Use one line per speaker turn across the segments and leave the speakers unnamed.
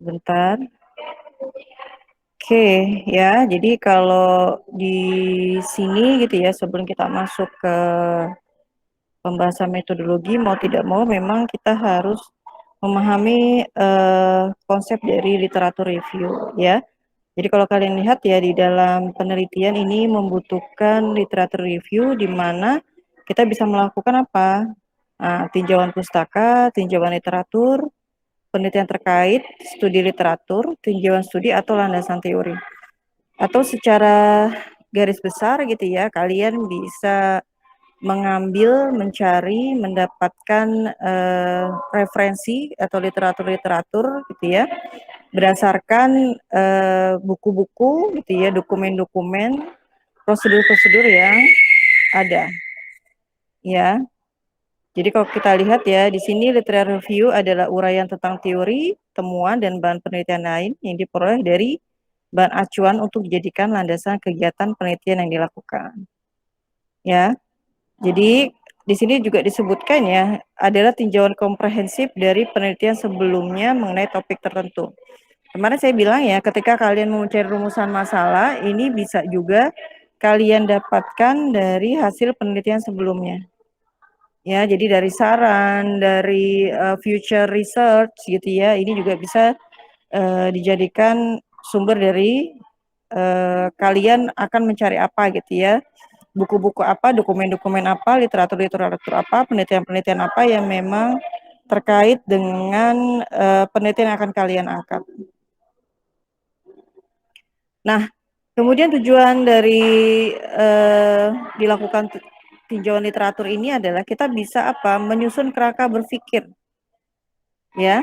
Bentar. Oke, ya. Jadi kalau di sini gitu ya, sebelum kita masuk ke pembahasan metodologi, mau tidak mau memang kita harus memahami konsep dari literatur review ya. Jadi kalau kalian lihat ya di dalam penelitian ini membutuhkan literatur review di mana kita bisa melakukan apa? Nah, tinjauan pustaka, tinjauan literatur, penelitian terkait, studi literatur, tinjauan studi atau landasan teori. Atau secara garis besar gitu ya, kalian bisa mengambil, mencari, mendapatkan referensi atau literatur-literatur gitu ya, berdasarkan buku-buku gitu ya, dokumen-dokumen, prosedur-prosedur yang ada ya. Jadi kalau kita lihat ya, di sini literature review adalah uraian tentang teori, temuan, dan bahan penelitian lain yang diperoleh dari bahan acuan untuk dijadikan landasan kegiatan penelitian yang dilakukan. Ya, jadi di sini juga disebutkan ya, adalah tinjauan komprehensif dari penelitian sebelumnya mengenai topik tertentu. Kemarin saya bilang ya, ketika kalian mau mencari rumusan masalah, ini bisa juga kalian dapatkan dari hasil penelitian sebelumnya. Ya, jadi dari saran, dari future research gitu ya, ini juga bisa dijadikan sumber dari kalian akan mencari apa gitu ya, buku-buku apa, dokumen-dokumen apa, literatur-literatur apa, penelitian-penelitian apa yang memang terkait dengan penelitian yang akan kalian angkat. Nah, kemudian tujuan dari dilakukan tinjauan literatur ini adalah kita bisa apa? Menyusun kerangka berpikir, ya.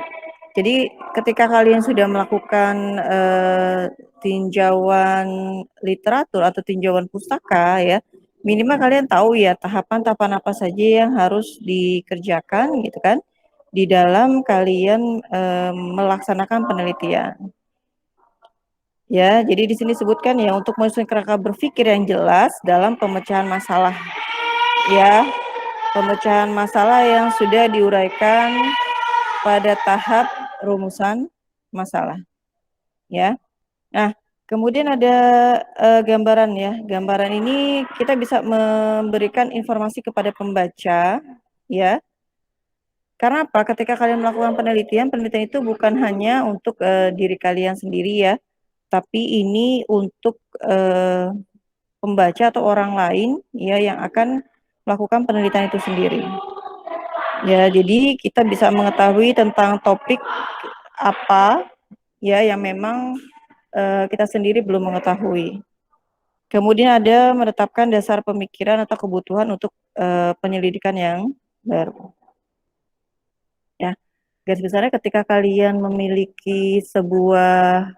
Jadi ketika kalian sudah melakukan tinjauan literatur atau tinjauan pustaka ya, minimal kalian tahu ya tahapan-tahapan apa saja yang harus dikerjakan gitu kan di dalam kalian melaksanakan penelitian. Ya, jadi di sini disebutkan ya untuk menyusun kerangka berpikir yang jelas dalam pemecahan masalah. Ya, pemecahan masalah yang sudah diuraikan pada tahap rumusan masalah. Ya. Nah, kemudian ada gambaran ya. Gambaran ini kita bisa memberikan informasi kepada pembaca, ya. Karena apa? Ketika kalian melakukan penelitian, penelitian itu bukan hanya untuk diri kalian sendiri ya, tapi ini untuk pembaca atau orang lain ya yang akan melakukan penelitian itu sendiri. Ya, jadi kita bisa mengetahui tentang topik apa ya yang memang kita sendiri belum mengetahui. Kemudian ada menetapkan dasar pemikiran atau kebutuhan untuk penyelidikan yang baru. Ya, garis besarnya ketika kalian memiliki sebuah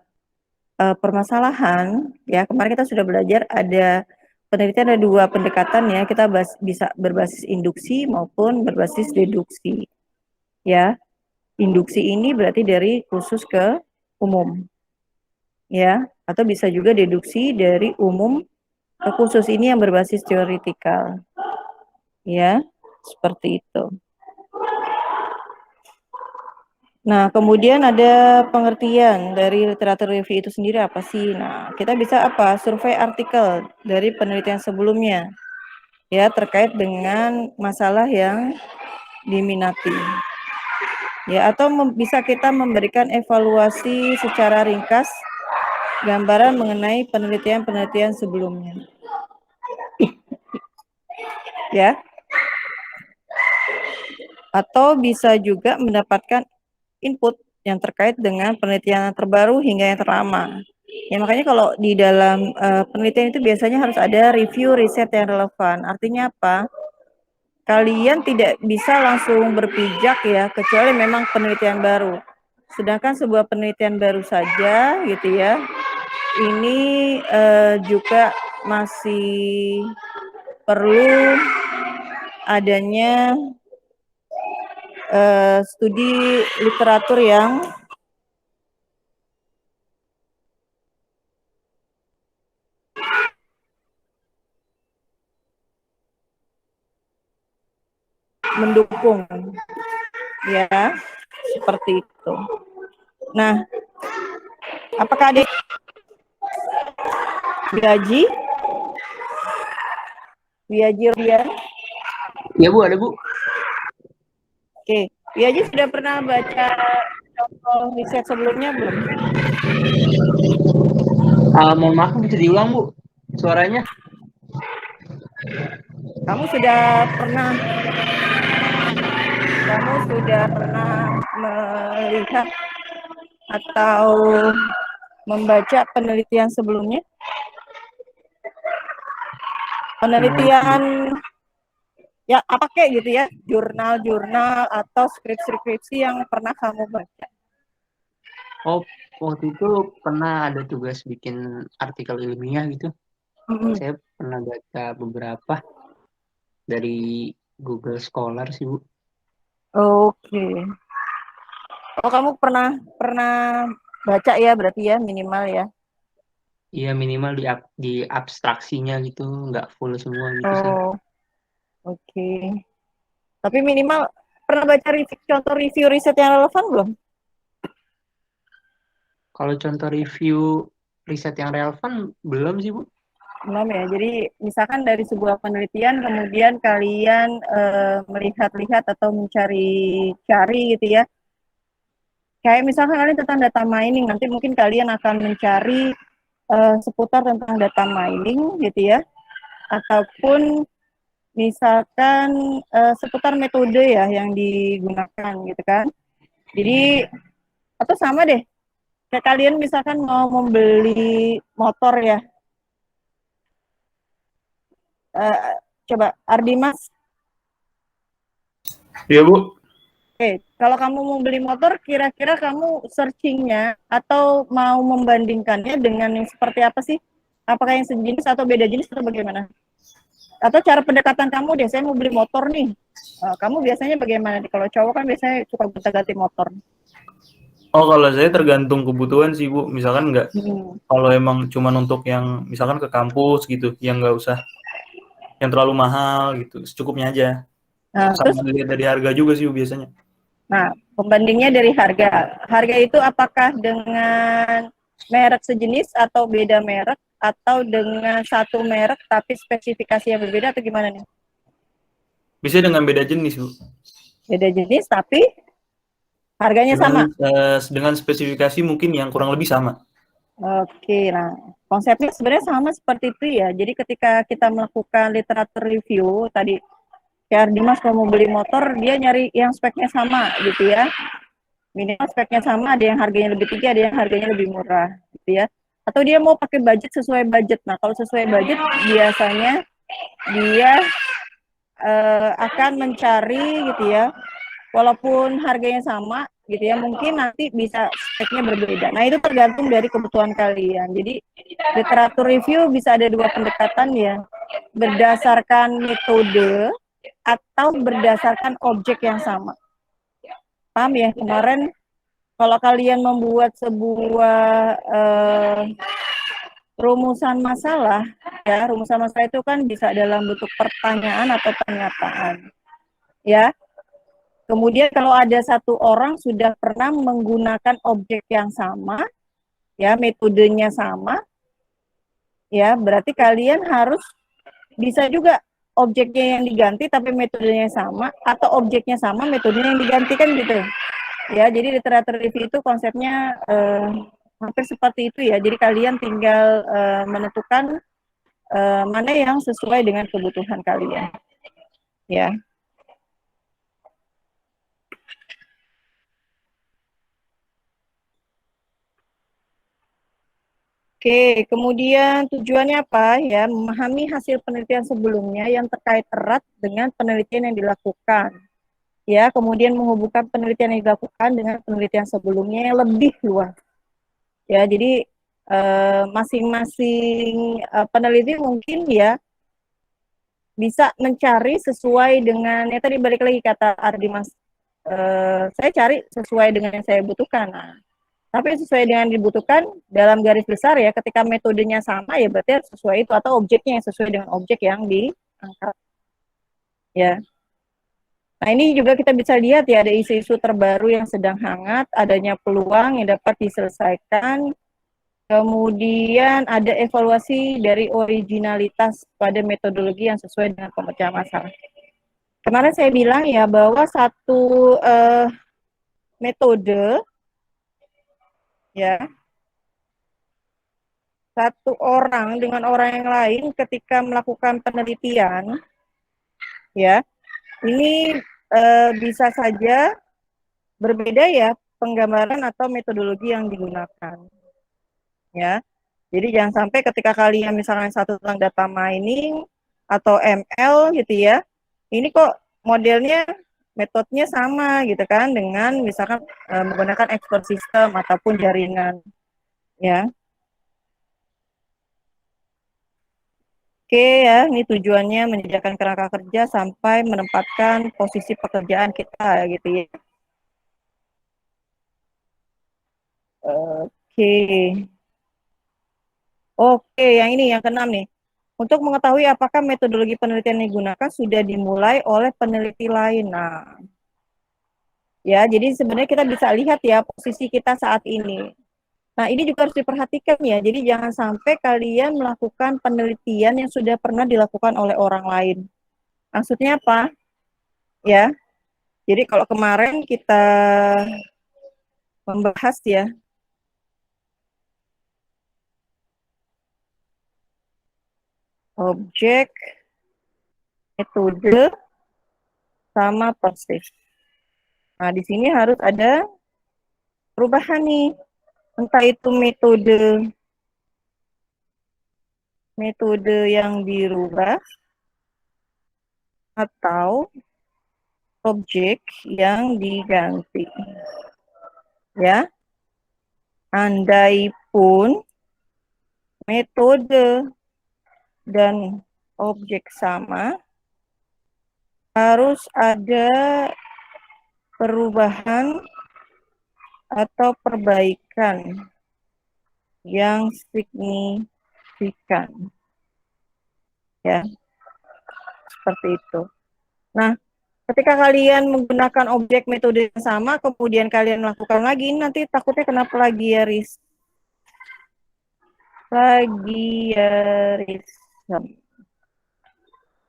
permasalahan, ya kemarin kita sudah belajar ada penelitian ada dua pendekatan ya, kita bisa berbasis induksi maupun berbasis deduksi. Ya, induksi ini berarti dari khusus ke umum, ya, atau bisa juga deduksi dari umum ke khusus ini yang berbasis teoritikal, ya, seperti itu. Nah, kemudian ada pengertian dari literatur review itu sendiri apa sih? Nah, kita bisa apa? Survei artikel dari penelitian sebelumnya, ya, terkait dengan masalah yang diminati. Ya, atau bisa kita memberikan evaluasi secara ringkas gambaran mengenai penelitian-penelitian sebelumnya. Ya. Atau bisa juga mendapatkan input yang terkait dengan penelitian terbaru hingga yang terlama. Ya makanya kalau di dalam penelitian itu biasanya harus ada review riset yang relevan. Artinya apa? Kalian tidak bisa langsung berpijak ya, kecuali memang penelitian baru. Sedangkan sebuah penelitian baru saja gitu ya, ini juga masih perlu adanya studi literatur yang mendukung ya seperti itu. Nah, Apakah ada Wiaji? Wiaji Rian?
Ya Bu, ada Bu.
Oke, Wiaji sudah pernah baca contoh riset sebelumnya belum?
Mohon maaf, bisa diulang Bu suaranya.
Kamu sudah pernah melihat atau membaca penelitian sebelumnya? Penelitian ya apa kayak gitu ya, jurnal-jurnal atau skripsi yang pernah kamu baca?
Oh, waktu itu pernah ada tugas bikin artikel ilmiah gitu. Saya pernah baca beberapa dari Google Scholar sih Bu.
Oke. Oh, kamu pernah baca ya berarti ya minimal ya?
Iya, minimal di abstraksinya gitu, nggak full semua gitu sih.
Oh, oke. Tapi minimal pernah baca contoh review riset yang relevan belum?
Kalau contoh review riset yang relevan belum sih Bu.
Belum ya. Jadi misalkan dari sebuah penelitian kemudian kalian melihat-lihat atau mencari-cari gitu ya. Kayak misalkan kalian tentang data mining, nanti mungkin kalian akan mencari seputar tentang data mining gitu ya. Ataupun misalkan seputar metode ya yang digunakan gitu kan. Jadi atau sama deh, kayak kalian misalkan mau membeli motor ya, coba Ardimas.
Iya Bu.
Oke, kalau kamu mau beli motor, kira-kira kamu searchingnya atau mau membandingkannya dengan yang seperti apa sih? Apakah yang sejenis atau beda jenis atau bagaimana? Atau cara pendekatan kamu deh, saya mau beli motor nih. Kamu biasanya bagaimana? Kalau cowok kan biasanya suka gonta-ganti motor.
Oh, kalau saya tergantung kebutuhan sih Bu. Misalkan nggak, kalau emang cuman untuk yang misalkan ke kampus gitu, yang nggak usah yang terlalu mahal gitu, secukupnya aja.
Nah,
Sama
terus,
dilihat dari harga juga sih Bu, biasanya.
nah, pembandingnya dari harga. Harga itu apakah dengan merek sejenis atau beda merek atau dengan satu merek tapi spesifikasi yang berbeda atau gimana nih?
Bisa dengan beda jenis Bu.
Beda jenis tapi harganya sama.
Dengan spesifikasi mungkin yang kurang lebih sama.
Oke, nah konsepnya sebenarnya sama seperti itu ya. Jadi ketika kita melakukan literatur review tadi, kayak Dimas kalau mau beli motor, dia nyari yang speknya sama gitu ya. Minimal speknya sama, ada yang harganya lebih tinggi, ada yang harganya lebih murah gitu ya. Atau dia mau pakai budget sesuai budget. Nah kalau sesuai budget biasanya dia akan mencari gitu ya, walaupun harganya sama gitu ya, mungkin nanti bisa speknya berbeda. Nah itu tergantung dari kebutuhan kalian. Jadi literatur review bisa ada dua pendekatan ya, berdasarkan metode atau berdasarkan objek yang sama. Paham ya? Kemarin kalau kalian membuat sebuah rumusan masalah, ya rumusan masalah itu kan bisa dalam bentuk pertanyaan atau pernyataan, ya. Kemudian kalau ada satu orang sudah pernah menggunakan objek yang sama, ya metodenya sama, ya berarti kalian harus bisa juga objeknya yang diganti tapi metodenya sama, atau objeknya sama metodenya yang digantikan gitu. Ya, jadi literatur review itu konsepnya hampir seperti itu ya. Jadi kalian tinggal menentukan mana yang sesuai dengan kebutuhan kalian. Ya. Oke, kemudian tujuannya apa ya? Memahami hasil penelitian sebelumnya yang terkait erat dengan penelitian yang dilakukan. Ya, kemudian menghubungkan penelitian yang dilakukan dengan penelitian sebelumnya yang lebih luas. Ya, jadi masing-masing peneliti mungkin ya bisa mencari sesuai dengan, ya tadi balik lagi kata Ardimas, saya cari sesuai dengan yang saya butuhkan. Nah, tapi sesuai dengan dibutuhkan dalam garis besar ya, ketika metodenya sama ya berarti sesuai itu, atau objeknya yang sesuai dengan objek yang diangkat. Ya. Nah ini juga kita bisa lihat ya, ada isu-isu terbaru yang sedang hangat, adanya peluang yang dapat diselesaikan Kemudian ada evaluasi dari originalitas pada metodologi yang sesuai dengan pemecahan masalah. Kemarin saya bilang ya bahwa satu metode ya, satu orang dengan orang yang lain ketika melakukan penelitian ya, ini bisa saja berbeda ya penggambaran atau metodologi yang digunakan ya. Jadi jangan sampai ketika kalian misalnya satu tentang data mining atau ML gitu ya, ini kok modelnya metodenya sama gitu kan dengan misalkan menggunakan expert system ataupun jaringan ya. Oke ya, ini tujuannya menyediakan kerangka kerja sampai menempatkan posisi pekerjaan kita gitu ya. Oke. Oke, yang ini yang keenam nih. Untuk mengetahui apakah metodologi penelitian yang digunakan sudah dimulai oleh peneliti lain. Nah, ya, jadi sebenarnya kita bisa lihat ya posisi kita saat ini. Nah, ini juga harus diperhatikan ya. Jadi jangan sampai kalian melakukan penelitian yang sudah pernah dilakukan oleh orang lain. Maksudnya apa? Ya. Jadi kalau kemarin kita membahas ya objek, metode, sama proses. Nah, di sini harus ada perubahan nih. Entah itu metode yang dirubah atau objek yang diganti. Ya. Andai pun metode dan objek sama, harus ada perubahan atau perbaikan yang signifikan. Ya, seperti itu. Nah, ketika kalian menggunakan objek metode yang sama, kemudian kalian melakukan lagi, nanti takutnya kena plagiarisme.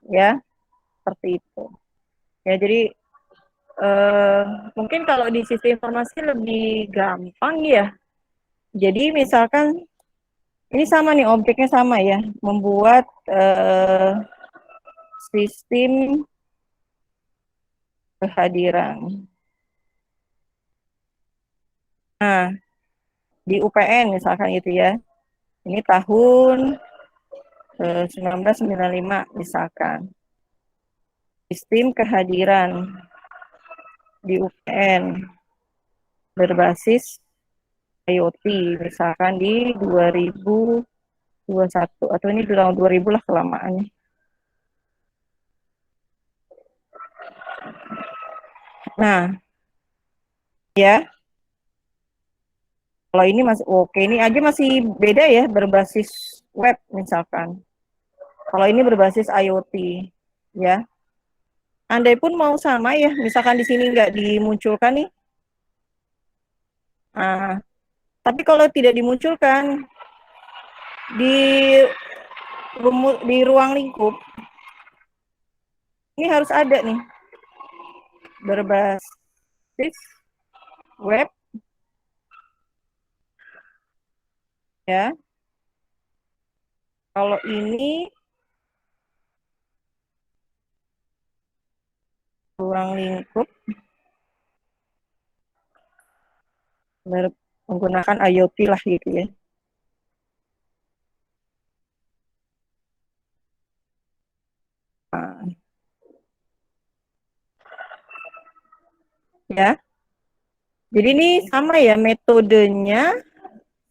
Ya, seperti itu. Ya, jadi mungkin kalau di sisi informasi lebih gampang ya. Jadi misalkan ini sama nih, objeknya sama ya, membuat sistem kehadiran. Nah, di UPN misalkan gitu ya. Ini tahun 1995 misalkan. Sistem kehadiran di UPN berbasis IoT misalkan di 2021 atau ini di tahun 2000 lah kelamaannya. Nah, ya. Kalau ini masih oke, ini aja masih beda ya, berbasis web misalkan. Kalau ini berbasis IoT, ya. Andai pun mau sama ya, misalkan di sini nggak dimunculkan nih. Nah, tapi kalau tidak dimunculkan di ruang lingkup, ini harus ada nih berbasis web, ya. Kalau ini ruang lingkup menggunakan IoT lah gitu ya. Nah. Ya. Jadi ini sama ya, metodenya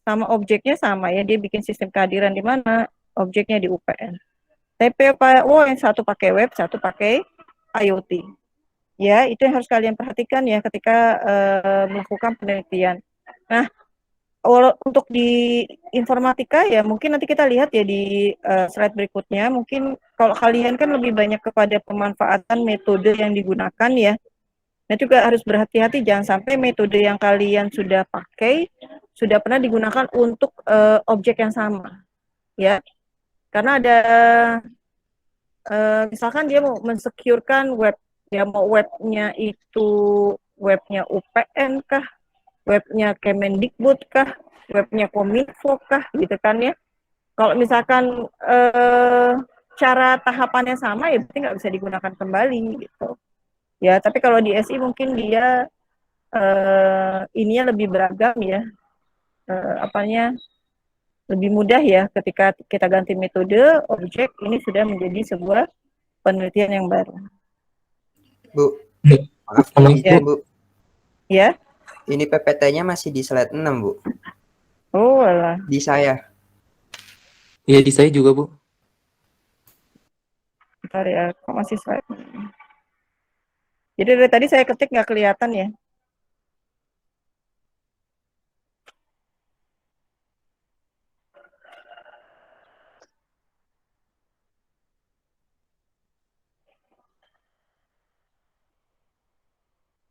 sama objeknya sama ya, dia bikin sistem kehadiran di mana, objeknya di UPN. Tapi yang satu pakai web, satu pakai IoT. Ya, itu yang harus kalian perhatikan ya ketika melakukan penelitian. Nah, untuk di informatika ya mungkin nanti kita lihat ya di slide berikutnya. Mungkin kalau kalian kan lebih banyak kepada pemanfaatan metode yang digunakan ya. Nah juga harus berhati-hati jangan sampai metode yang kalian sudah pakai sudah pernah digunakan untuk objek yang sama, ya. Karena ada misalkan dia mau mensecurekan web, dia mau webnya itu webnya UPN kah, webnya Kemendikbud kah, webnya Kominfo kah, gitu kan ya. Kalau misalkan cara tahapannya sama, ya berarti nggak bisa digunakan kembali gitu. Ya, tapi kalau di SI mungkin dia ininya lebih beragam ya, apanya lebih mudah ya, ketika kita ganti metode, objek ini sudah menjadi sebuah penelitian yang baru.
Bu, maaf
Ya.
Bu.
Ya.
Ini PPT-nya masih di slide 6, Bu.
Oh, alah.
Di saya.
Iya, di saya juga, Bu.
Bentar ya, kok masih slide. Jadi dari tadi saya ketik nggak kelihatan ya.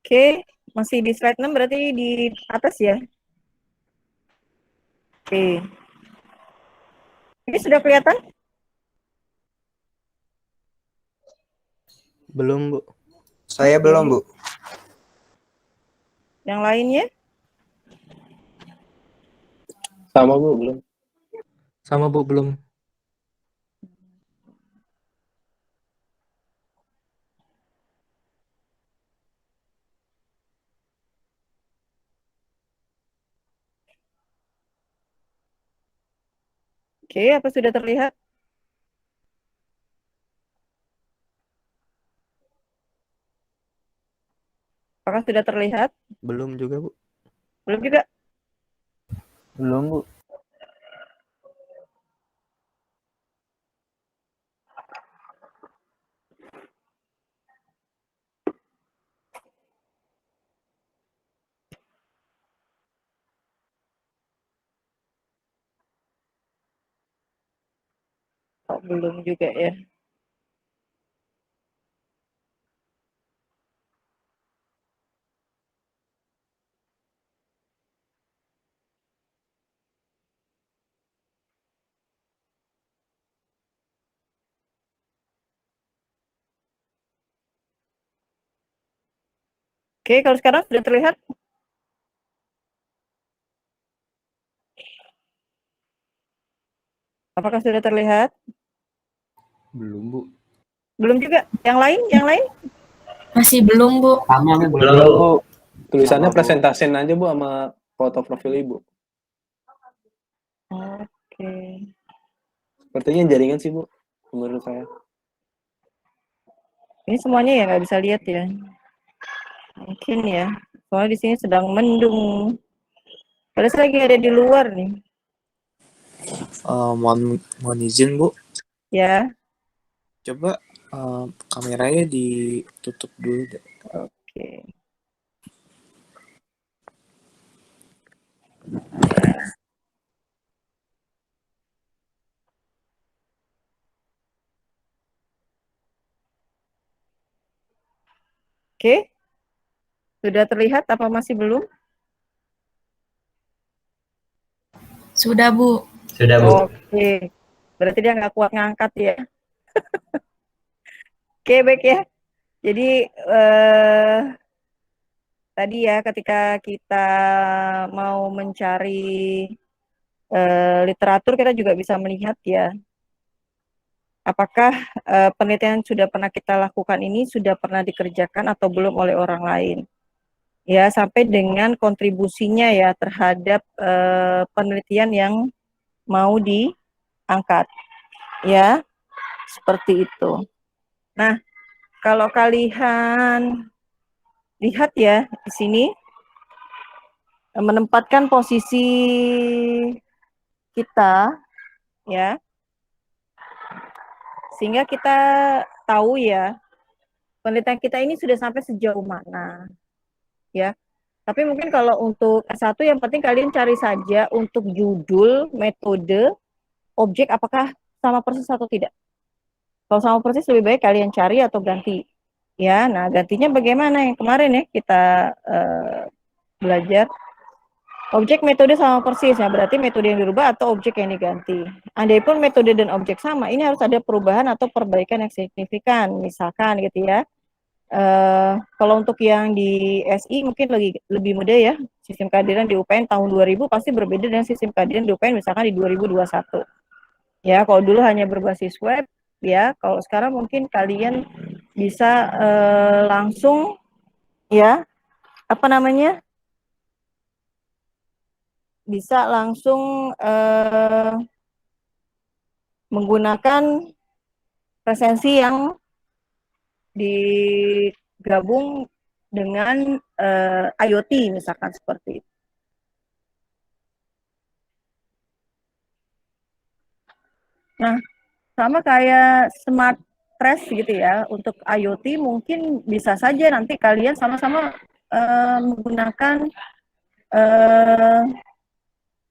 Oke, masih di slide 6 berarti di atas ya. Oke. Ini sudah kelihatan?
Belum, Bu. Saya belum, Bu.
Yang lainnya?
Sama, Bu, belum. Sama, Bu, belum.
Oke, apa sudah terlihat? Apakah sudah terlihat?
Belum juga, Bu.
Belum juga?
Belum, Bu.
Oh, belum juga ya. Oke, kalau sekarang sudah terlihat? Apakah sudah terlihat?
Belum, Bu.
Belum juga. Yang lain? Yang lain?
Masih belum, Bu.
Sama, Bu.
Belum, Bu. Tulisannya
Sama, Bu.
presentasiin aja, Bu, sama foto profil Ibu.
Oke.
Sepertinya jaringan sih, Bu, menurut saya.
Ini semuanya ya nggak bisa lihat ya. Mungkin ya. Soalnya di sini sedang mendung. Padahal saya lagi ada di luar nih.
Mohon izin, Bu.
Ya.
Coba kameranya ditutup dulu deh.
Oke. Oke. Sudah terlihat apa masih belum?
Sudah, Bu.
Sudah, Bu.
Oke. Berarti dia nggak kuat ngangkat ya. Oke, baik ya. Jadi tadi ya ketika kita mau mencari literatur, kita juga bisa melihat ya, apakah penelitian yang sudah pernah kita lakukan ini sudah pernah dikerjakan atau belum oleh orang lain. Ya, sampai dengan kontribusinya ya terhadap penelitian yang mau diangkat. Ya, seperti itu. Nah, kalau kalian lihat ya di sini, menempatkan posisi kita ya, sehingga kita tahu ya penelitian kita ini sudah sampai sejauh mana ya. Tapi mungkin kalau untuk S1 yang penting kalian cari saja untuk judul, metode, objek apakah sama persis atau tidak. Kalau sama persis lebih baik kalian cari atau ganti. Ya, nah gantinya bagaimana yang kemarin ya kita belajar. Objek metode sama persis, ya berarti metode yang dirubah atau objek yang diganti. Andaipun metode dan objek sama, ini harus ada perubahan atau perbaikan yang signifikan, misalkan gitu ya. Kalau untuk yang di SI mungkin lebih mudah ya, sistem kehadiran di UPN tahun 2000 pasti berbeda dengan sistem kehadiran di UPN misalkan di 2021. Ya, kalau dulu hanya berbasis web, ya, kalau sekarang mungkin kalian bisa langsung ya, apa namanya? Bisa langsung menggunakan presensi yang digabung dengan IoT misalkan seperti itu. Nah, sama kayak smart trash gitu ya, untuk IoT mungkin bisa saja nanti kalian sama-sama menggunakan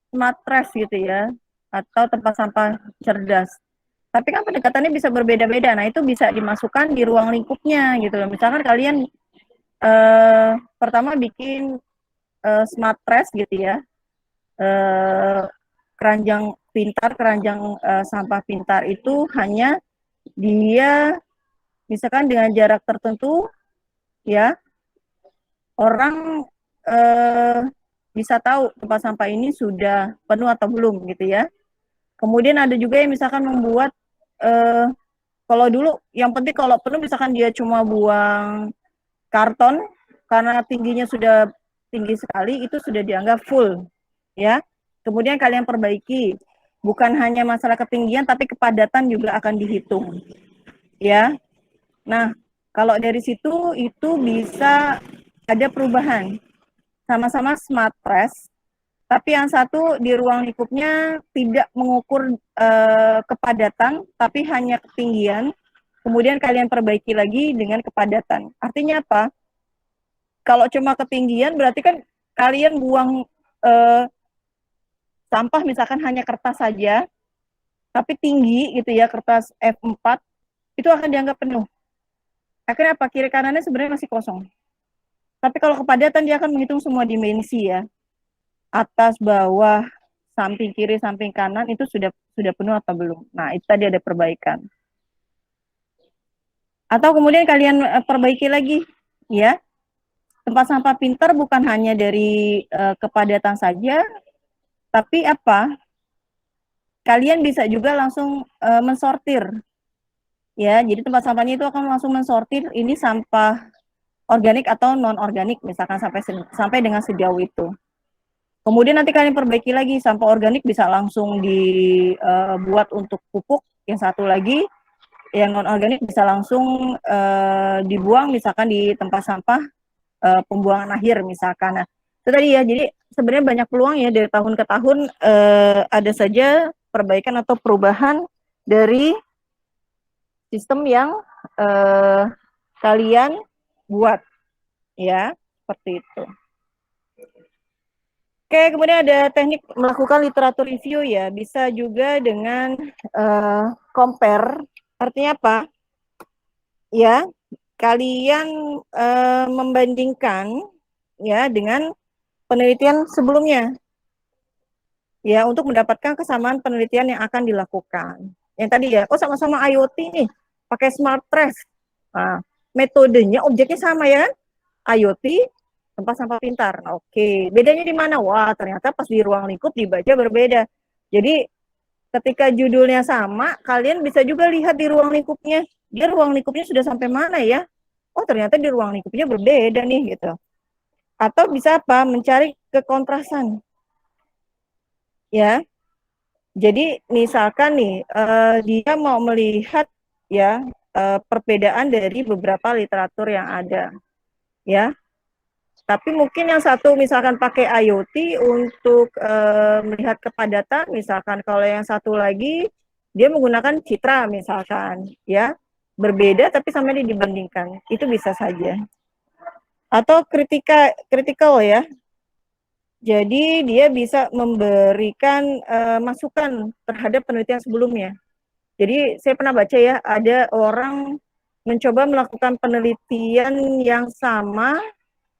smart trash gitu ya, atau tempat sampah cerdas. Tapi kan pendekatannya bisa berbeda-beda. Nah, itu bisa dimasukkan di ruang lingkupnya gitu loh. Misalkan kalian pertama bikin smart trash gitu ya, keranjang pintar, keranjang sampah pintar itu hanya dia misalkan dengan jarak tertentu ya, orang bisa tahu tempat sampah ini sudah penuh atau belum gitu ya. Kemudian ada juga yang misalkan membuat kalau dulu yang penting kalau penuh misalkan dia cuma buang karton karena tingginya sudah tinggi sekali, itu sudah dianggap full ya. Kemudian kalian perbaiki, bukan hanya masalah ketinggian tapi kepadatan juga akan dihitung ya. Nah, kalau dari situ itu bisa ada perubahan, sama-sama smart trash, tapi yang satu di ruang lingkupnya tidak mengukur kepadatan, tapi hanya ketinggian. Kemudian kalian perbaiki lagi dengan kepadatan. Artinya apa? Kalau cuma ketinggian berarti kan kalian buang sampah misalkan hanya kertas saja, tapi tinggi gitu ya, kertas F4, itu akan dianggap penuh. Akhirnya apa? Kiri kanannya sebenarnya masih kosong. Tapi kalau kepadatan dia akan menghitung semua dimensi ya. Atas, bawah, samping kiri, samping kanan itu sudah penuh atau belum. Nah, itu tadi ada perbaikan. Atau kemudian kalian perbaiki lagi ya. Tempat sampah pintar bukan hanya dari kepadatan saja, tapi apa? Kalian bisa juga langsung mensortir. Ya, jadi tempat sampahnya itu akan langsung mensortir ini sampah organik atau non organik misalkan sampai dengan sejauh itu. Kemudian nanti kalian perbaiki lagi, sampah organik bisa langsung dibuat untuk pupuk, yang satu lagi yang non organik bisa langsung dibuang misalkan di tempat sampah pembuangan akhir misalkan. Nah, itu tadi ya, jadi sebenarnya banyak peluang ya dari tahun ke tahun ada saja perbaikan atau perubahan dari sistem yang kalian buat ya, seperti itu. Oke, kemudian ada teknik melakukan literatur review ya, bisa juga dengan compare, artinya apa? Ya, kalian membandingkan ya dengan penelitian sebelumnya. Ya, untuk mendapatkan kesamaan penelitian yang akan dilakukan. Yang tadi ya, oh sama-sama IoT nih, pakai smart trash. Nah, metodenya, objeknya sama ya kan? IoT, tempat sampah pintar. Nah, oke, bedanya di mana? Wah, ternyata pas di ruang lingkup dibaca berbeda. Jadi, ketika judulnya sama, kalian bisa juga lihat di ruang lingkupnya. Dia ruang lingkupnya sudah sampai mana ya? Oh, ternyata di ruang lingkupnya berbeda nih, gitu. Atau bisa apa? Mencari kekontrasan. Ya, jadi misalkan nih dia mau melihat ya perbedaan dari beberapa literatur yang ada, ya. Tapi mungkin yang satu misalkan pakai IoT untuk melihat kepadatan, misalkan kalau yang satu lagi dia menggunakan citra misalkan, ya berbeda tapi sama dibandingkan, itu bisa saja. Atau kritikal ya. Jadi dia bisa memberikan masukan terhadap penelitian sebelumnya. Jadi saya pernah baca ya, ada orang mencoba melakukan penelitian yang sama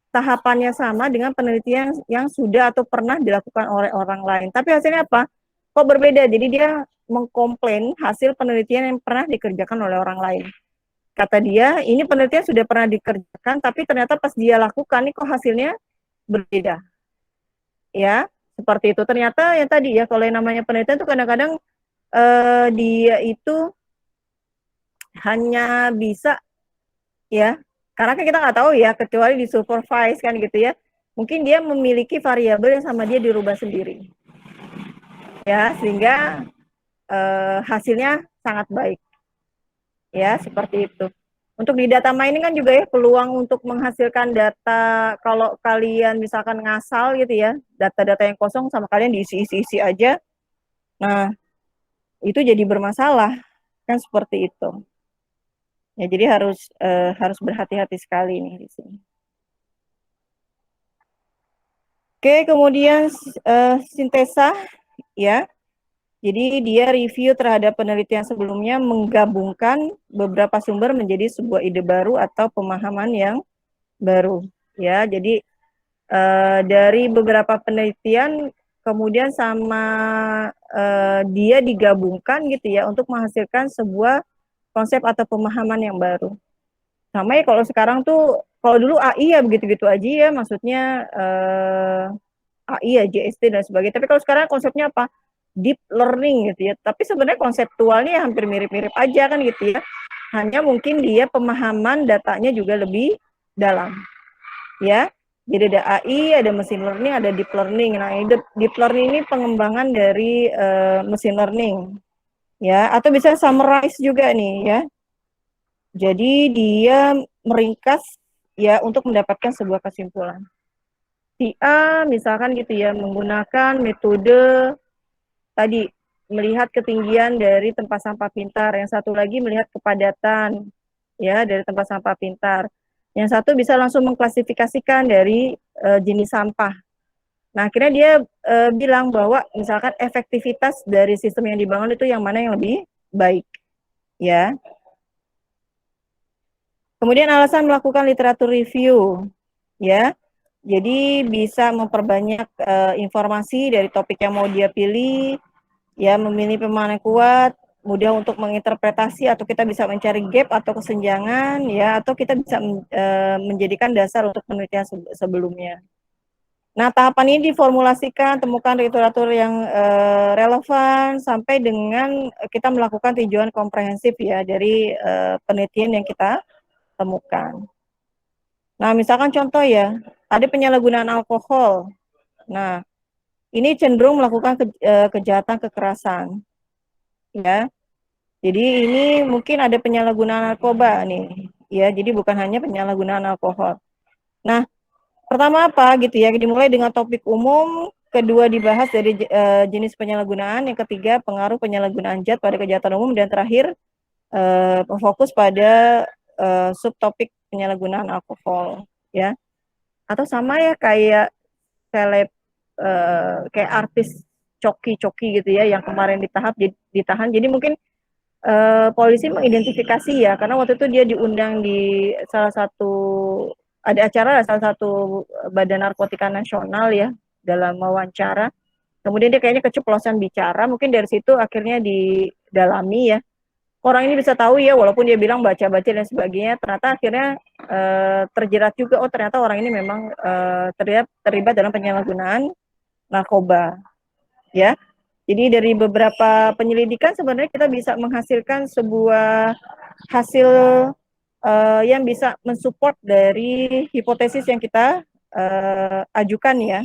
tahapannya sama dengan penelitian yang sudah atau pernah dilakukan oleh orang lain. Tapi hasilnya apa? Kok berbeda? Jadi dia mengkomplain hasil penelitian yang pernah dikerjakan oleh orang lain. Kata dia, ini penelitian sudah pernah dikerjakan, tapi ternyata pas dia lakukan, ini kok hasilnya berbeda. Ya, seperti itu. Ternyata yang tadi ya, kalau yang namanya penelitian itu kadang-kadang dia itu hanya bisa, ya, karena kan kita nggak tahu ya, kecuali di supervise kan gitu ya, mungkin dia memiliki variabel yang sama dia dirubah sendiri. Ya, sehingga hasilnya sangat baik. Ya, seperti itu. Untuk di data mining kan juga ya peluang untuk menghasilkan data, kalau kalian misalkan ngasal gitu ya, data-data yang kosong sama kalian diisi-isi aja, nah itu jadi bermasalah, kan seperti itu. Ya, jadi harus berhati-hati sekali nih di sini. Oke, kemudian sintesa, ya. Jadi dia review terhadap penelitian sebelumnya, menggabungkan beberapa sumber menjadi sebuah ide baru atau pemahaman yang baru. Ya, jadi dari beberapa penelitian kemudian sama dia digabungkan gitu ya untuk menghasilkan sebuah konsep atau pemahaman yang baru. Sama ya kalau sekarang tuh, kalau dulu AI ya begitu-gitu aja ya, maksudnya AI ya, JST dan sebagainya. Tapi kalau sekarang konsepnya apa? Deep learning gitu ya. Tapi sebenarnya konseptualnya hampir mirip-mirip aja kan gitu ya. Hanya mungkin dia pemahaman datanya juga lebih dalam. Ya. Jadi ada AI, ada machine learning, ada deep learning. Nah, deep learning ini pengembangan dari machine learning. Ya, atau bisa summarize juga nih ya. Jadi dia meringkas ya untuk mendapatkan sebuah kesimpulan. Si A misalkan gitu ya menggunakan metode tadi melihat ketinggian dari tempat sampah pintar, yang satu lagi melihat kepadatan ya dari tempat sampah pintar. Yang satu bisa langsung mengklasifikasikan dari jenis sampah. Nah, akhirnya dia bilang bahwa misalkan efektivitas dari sistem yang dibangun itu yang mana yang lebih baik. Ya. Kemudian alasan melakukan literatur review. Ya. Jadi bisa memperbanyak informasi dari topik yang mau dia pilih, ya, memilih pemahaman yang kuat, mudah untuk menginterpretasi, atau kita bisa mencari gap atau kesenjangan, ya, atau kita bisa menjadikan dasar untuk penelitian sebelumnya. Nah, tahapan ini diformulasikan, temukan literatur yang relevan, sampai dengan kita melakukan tinjauan komprehensif ya dari penelitian yang kita temukan. Nah, misalkan contoh ya, ada penyalahgunaan alkohol. Nah, ini cenderung melakukan kejahatan kekerasan. Ya. Jadi ini mungkin ada penyalahgunaan narkoba nih. Ya, jadi bukan hanya penyalahgunaan alkohol. Nah, pertama apa gitu ya, dimulai dengan topik umum, kedua dibahas dari jenis penyalahgunaan, yang ketiga pengaruh penyalahgunaan zat pada kejahatan umum, dan terakhir fokus pada subtopik penyalahgunaan alkohol, ya. Atau sama ya kayak seleb kayak artis coki-coki gitu ya yang kemarin ditahan. Jadi mungkin polisi mengidentifikasi ya, karena waktu itu dia diundang di salah satu, ada acara salah satu badan narkotika nasional ya, dalam wawancara. Kemudian dia kayaknya keceplosan bicara, mungkin dari situ akhirnya didalami ya. Orang ini bisa tahu ya, walaupun dia bilang baca-baca dan sebagainya, ternyata akhirnya terjerat juga, oh ternyata orang ini memang terlibat dalam penyalahgunaan narkoba. Ya. Jadi dari beberapa penyelidikan sebenarnya kita bisa menghasilkan sebuah hasil yang bisa mensupport dari hipotesis yang kita ajukan ya.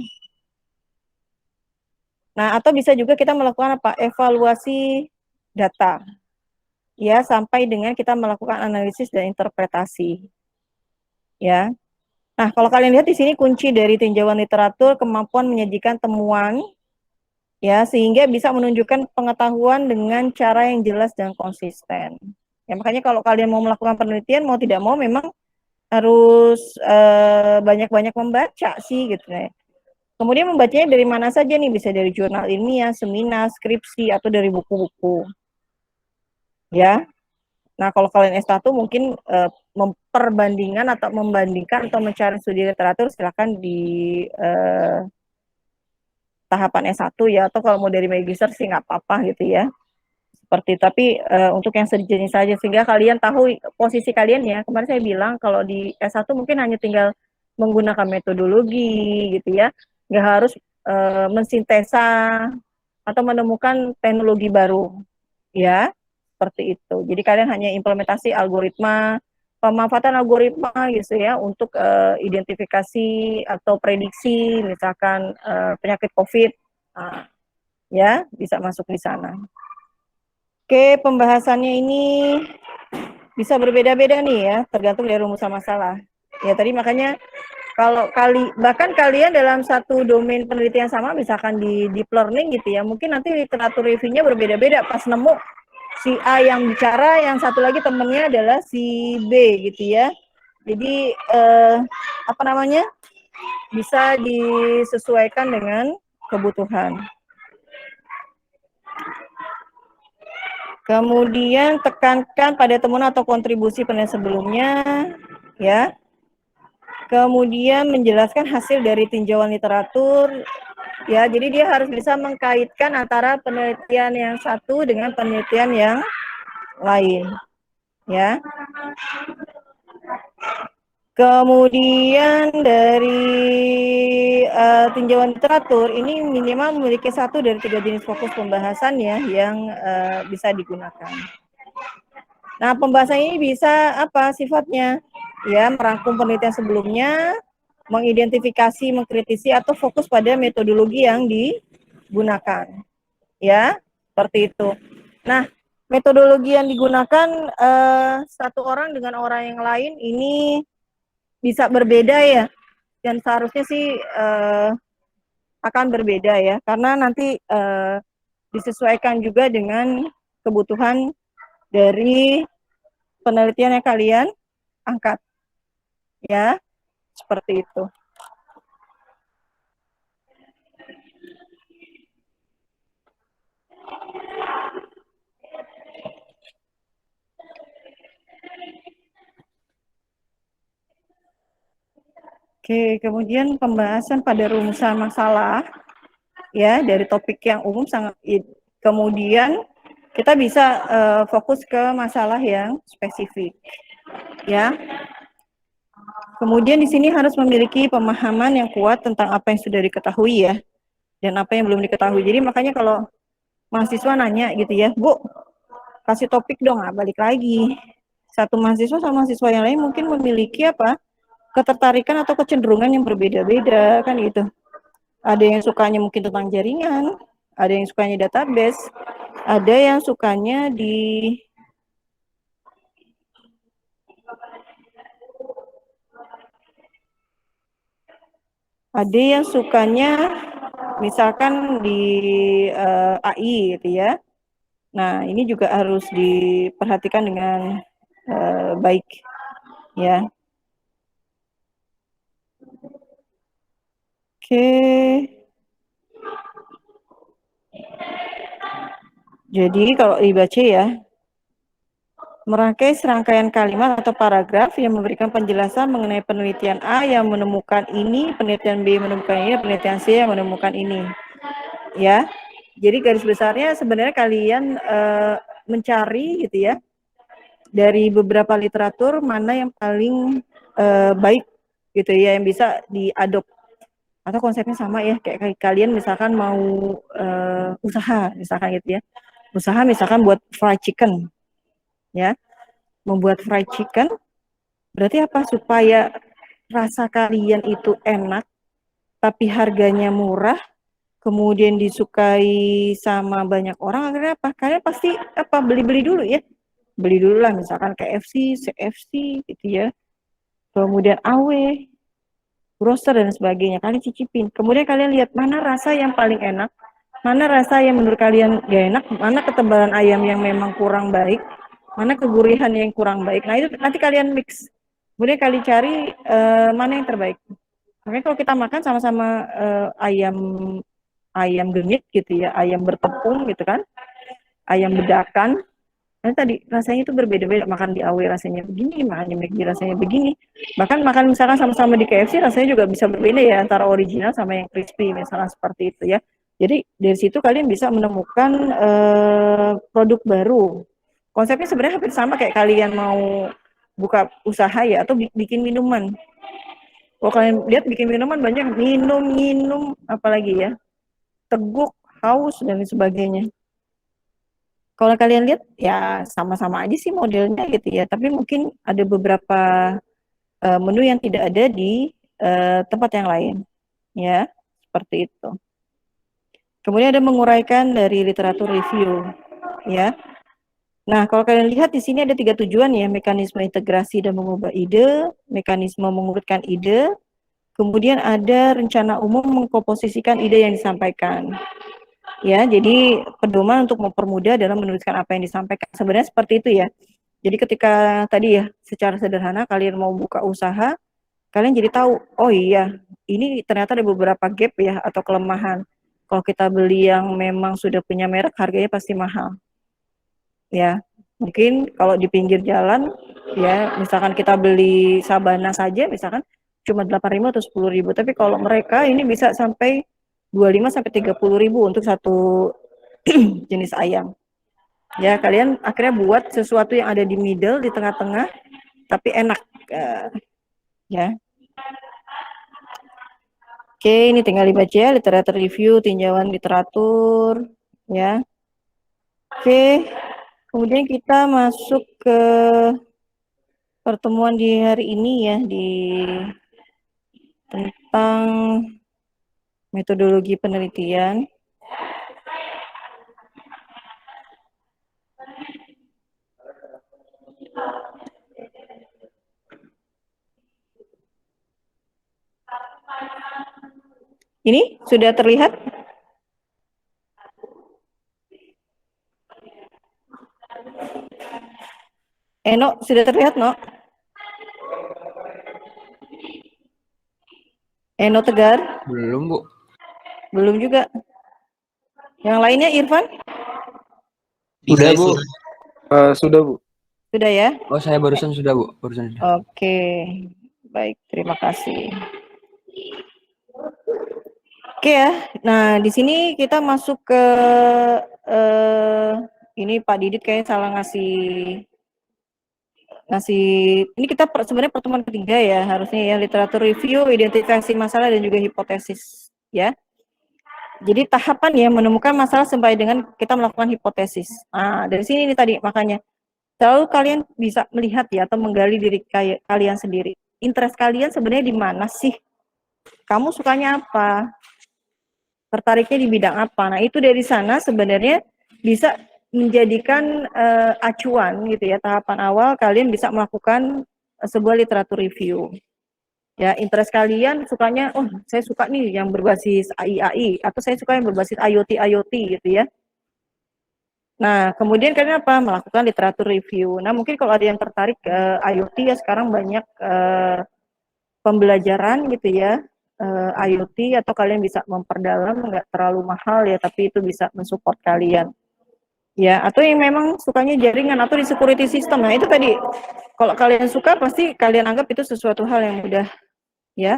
Nah, atau bisa juga kita melakukan apa? Evaluasi data. Ya, sampai dengan kita melakukan analisis dan interpretasi. Ya. Nah, kalau kalian lihat di sini kunci dari tinjauan literatur, kemampuan menyajikan temuan, ya, sehingga bisa menunjukkan pengetahuan dengan cara yang jelas dan konsisten. Ya, makanya kalau kalian mau melakukan penelitian, mau tidak mau memang harus banyak-banyak membaca sih gitu ya. Kemudian membacanya dari mana saja nih, bisa dari jurnal ilmiah, seminar, skripsi, atau dari buku-buku. Ya. Nah, kalau kalian S1 mungkin perbandingan atau membandingkan atau mencari studi literatur, silakan di tahapan S1 ya, atau kalau mau dari magister sih nggak apa-apa gitu ya. Seperti tapi untuk yang sejenis saja sehingga kalian tahu posisi kalian ya. Kemarin saya bilang kalau di S1 mungkin hanya tinggal menggunakan metodologi gitu ya. Nggak harus mensintesa atau menemukan teknologi baru ya. Seperti itu. Jadi kalian hanya implementasi algoritma, pemanfaatan algoritma gitu ya untuk identifikasi atau prediksi misalkan penyakit COVID ya bisa masuk di sana. Oke, pembahasannya ini bisa berbeda-beda nih ya, tergantung dari rumusan masalah. Ya tadi makanya kalau bahkan kalian dalam satu domain penelitian sama, misalkan di deep learning gitu ya, mungkin nanti literatur reviewnya berbeda-beda pas nemu si A yang bicara, yang satu lagi temennya adalah si B gitu ya. Jadi apa namanya bisa disesuaikan dengan kebutuhan. Kemudian tekankan pada temuan atau kontribusi penelitian sebelumnya, ya. Kemudian menjelaskan hasil dari tinjauan literatur, ya. Jadi dia harus bisa mengkaitkan antara penelitian yang satu dengan penelitian yang lain, ya. Kemudian dari tinjauan literatur ini minimal memiliki 1 dari 3 jenis fokus pembahasan ya yang bisa digunakan. Nah, pembahasan ini bisa apa sifatnya? Ya, merangkum penelitian sebelumnya, mengidentifikasi, mengkritisi atau fokus pada metodologi yang digunakan. Ya, seperti itu. Nah, metodologi yang digunakan satu orang dengan orang yang lain ini bisa berbeda ya, dan seharusnya sih akan berbeda ya, karena nanti disesuaikan juga dengan kebutuhan dari penelitian yang kalian angkat, ya, seperti itu. Oke, kemudian pembahasan pada rumusan masalah, ya, dari topik yang umum sangat, kemudian kita bisa fokus ke masalah yang spesifik, ya. Kemudian di sini harus memiliki pemahaman yang kuat tentang apa yang sudah diketahui ya, dan apa yang belum diketahui. Jadi makanya kalau mahasiswa nanya gitu ya, Bu, kasih topik dong, balik lagi. Satu mahasiswa sama mahasiswa yang lain mungkin memiliki apa? Ketertarikan atau kecenderungan yang berbeda-beda kan gitu. Ada yang sukanya mungkin tentang jaringan, ada yang sukanya database, ada yang sukanya misalkan di AI gitu ya. Nah, ini juga harus diperhatikan dengan baik ya. Oke. Jadi kalau dibaca ya, merangkai serangkaian kalimat atau paragraf yang memberikan penjelasan mengenai penelitian A yang menemukan ini, penelitian B menemukan ini, penelitian C yang menemukan ini. Ya. Jadi garis besarnya sebenarnya kalian mencari gitu ya, dari beberapa literatur mana yang paling baik gitu ya, yang bisa diadop. Atau konsepnya sama ya, kayak kalian misalkan mau usaha misalkan gitu ya, usaha misalkan buat fried chicken ya, membuat fried chicken berarti apa? Supaya rasa kalian itu enak tapi harganya murah, kemudian disukai sama banyak orang, akhirnya apa? Kalian pasti apa, beli-beli dulu ya, beli dulu lah misalkan KFC, CFC gitu ya, kemudian AW, roster dan sebagainya, kalian cicipin. Kemudian kalian lihat mana rasa yang paling enak, mana rasa yang menurut kalian gak enak, mana ketebalan ayam yang memang kurang baik, mana kegurihan yang kurang baik. Nah itu nanti kalian mix. Kemudian kalian cari mana yang terbaik. Makanya kalau kita makan sama-sama ayam gengit gitu ya, ayam bertepung gitu kan, ayam bedakan, Karena tadi rasanya itu berbeda-beda, makan di AW rasanya begini, makan di McD rasanya begini. Bahkan makan misalkan sama-sama di KFC rasanya juga bisa berbeda ya antara original sama yang crispy misalnya seperti itu ya. Jadi dari situ kalian bisa menemukan produk baru. Konsepnya sebenarnya hampir sama kayak kalian mau buka usaha ya atau bikin minuman. Kalau kalian lihat bikin minuman banyak minum apalagi ya, teguk, haus dan sebagainya. Kalau kalian lihat ya sama-sama aja sih modelnya gitu ya, tapi mungkin ada beberapa menu yang tidak ada di tempat yang lain, ya seperti itu. Kemudian ada menguraikan dari literatur review, ya. Nah, kalau kalian lihat di sini ada 3 tujuan ya, mekanisme integrasi dan mengubah ide, mekanisme mengurutkan ide, kemudian ada rencana umum mengkomposisikan ide yang disampaikan. Ya, jadi pedoman untuk mempermudah dalam menuliskan apa yang disampaikan. Sebenarnya seperti itu ya. Jadi ketika tadi ya, secara sederhana kalian mau buka usaha, kalian jadi tahu, oh iya, ini ternyata ada beberapa gap ya atau kelemahan. Kalau kita beli yang memang sudah punya merek, harganya pasti mahal. Ya, mungkin kalau di pinggir jalan, ya, misalkan kita beli Sabana saja, misalkan cuma 8.000 atau 10.000. Tapi kalau mereka ini bisa sampai 25 sampai 30.000 untuk satu jenis ayam. Ya, kalian akhirnya buat sesuatu yang ada di middle, di tengah-tengah, tapi enak. Ya. Oke, ini tinggal dibaca ya, literatur review, tinjauan literatur. Ya. Oke, kemudian kita masuk ke pertemuan di hari ini ya, tentang metodologi penelitian. Ini sudah terlihat? No, sudah terlihat, no? No Tegar?
Belum, Bu.
Belum juga. Yang lainnya, Irfan?
Sudah, Bu.
Sudah, Bu.
Sudah ya?
Oh, saya barusan sudah, Bu. Barusan sudah.
Oke, baik, terima kasih. Oke ya, nah di sini kita masuk ke ini Pak Didit kayaknya salah ngasih ini kita sebenarnya pertemuan ketiga ya harusnya ya, literatur review, identifikasi masalah dan juga hipotesis ya. Jadi tahapan ya menemukan masalah sampai dengan kita melakukan hipotesis. Nah dari sini ini tadi makanya selalu kalian bisa melihat ya atau menggali diri kalian sendiri. Interest kalian sebenarnya di mana sih? Kamu sukanya apa? Tertariknya di bidang apa? Nah itu dari sana sebenarnya bisa menjadikan acuan gitu ya, tahapan awal kalian bisa melakukan sebuah literatur review. Ya, interest kalian sukanya, oh saya suka nih yang berbasis AI, atau saya suka yang berbasis IoT gitu ya. Nah, kemudian kalian apa? Melakukan literatur review. Nah, mungkin kalau ada yang tertarik ke IoT ya sekarang banyak pembelajaran gitu ya, IoT, atau kalian bisa memperdalam, nggak terlalu mahal ya, tapi itu bisa mensupport kalian. Ya, atau yang memang sukanya jaringan atau di security system. Nah, itu tadi kalau kalian suka pasti kalian anggap itu sesuatu hal yang mudah ya.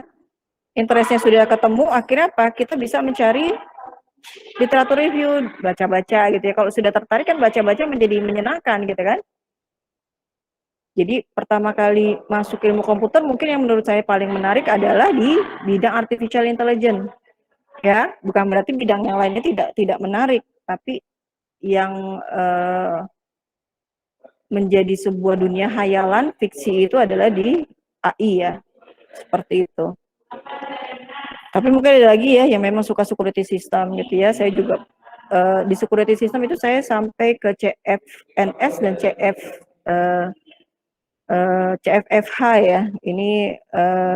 Interestnya sudah ketemu, akhirnya apa? Kita bisa mencari literatur review, baca-baca gitu ya. Kalau sudah tertarik kan baca-baca menjadi menyenangkan gitu kan. Jadi pertama kali masuk ilmu komputer mungkin yang menurut saya paling menarik adalah di bidang artificial intelligence. Ya, bukan berarti bidang yang lainnya tidak menarik, tapi yang menjadi sebuah dunia hayalan fiksi itu adalah di AI ya, seperti itu. Tapi mungkin ada lagi ya yang memang suka security system gitu ya. Saya juga di security system itu saya sampai ke CFNS dan CFFH ya. Ini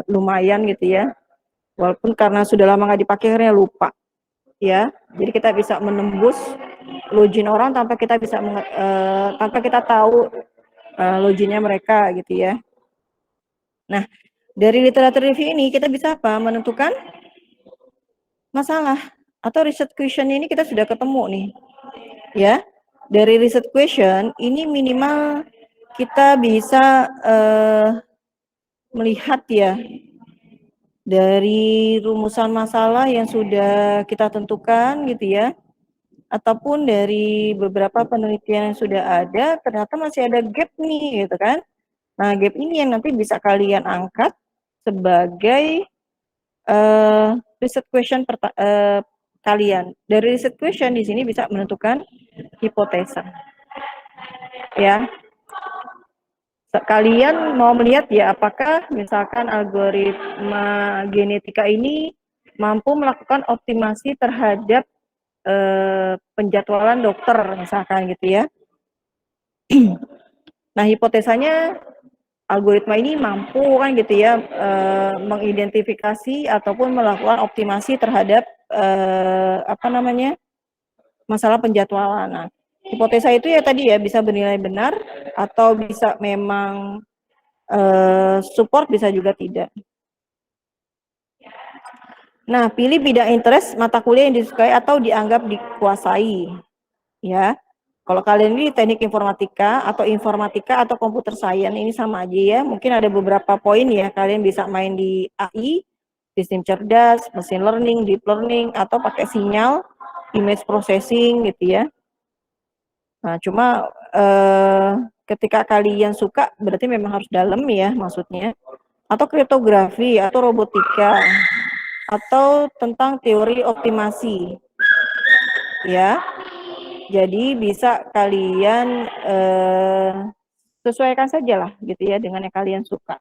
lumayan gitu ya. Walaupun karena sudah lama nggak dipakai akhirnya lupa ya. Jadi kita bisa menembus login orang tanpa kita bisa tanpa kita tahu loginnya mereka gitu ya. Nah, dari literatur review ini kita bisa apa? Menentukan masalah atau research question ini kita sudah ketemu nih. Ya. dari riset question ini minimal kita bisa melihat ya dari rumusan masalah yang sudah kita tentukan gitu ya, ataupun dari beberapa penelitian yang sudah ada, ternyata masih ada gap nih gitu kan. Nah, gap ini yang nanti bisa kalian angkat sebagai riset question kalian. Dari riset question di sini bisa menentukan hipotesa. Ya. Kalian mau melihat ya apakah misalkan algoritma genetika ini mampu melakukan optimasi terhadap penjadwalan dokter misalkan gitu ya. Nah, hipotesanya algoritma ini mampu kan gitu ya mengidentifikasi ataupun melakukan optimasi terhadap masalah penjadwalan. Nah, hipotesa itu ya tadi ya bisa bernilai benar atau bisa memang support, bisa juga tidak. Nah, pilih bidang interest mata kuliah yang disukai atau dianggap dikuasai. Ya, kalau kalian ini teknik informatika atau komputer science ini sama aja ya. Mungkin ada beberapa poin ya, kalian bisa main di AI, sistem cerdas, machine learning, deep learning, atau pakai sinyal, image processing gitu ya. Nah, cuma ketika kalian suka berarti memang harus dalam ya maksudnya. Atau kriptografi, atau robotika, atau tentang teori optimasi. Ya. Jadi bisa kalian sesuaikan saja lah gitu ya dengan yang kalian suka.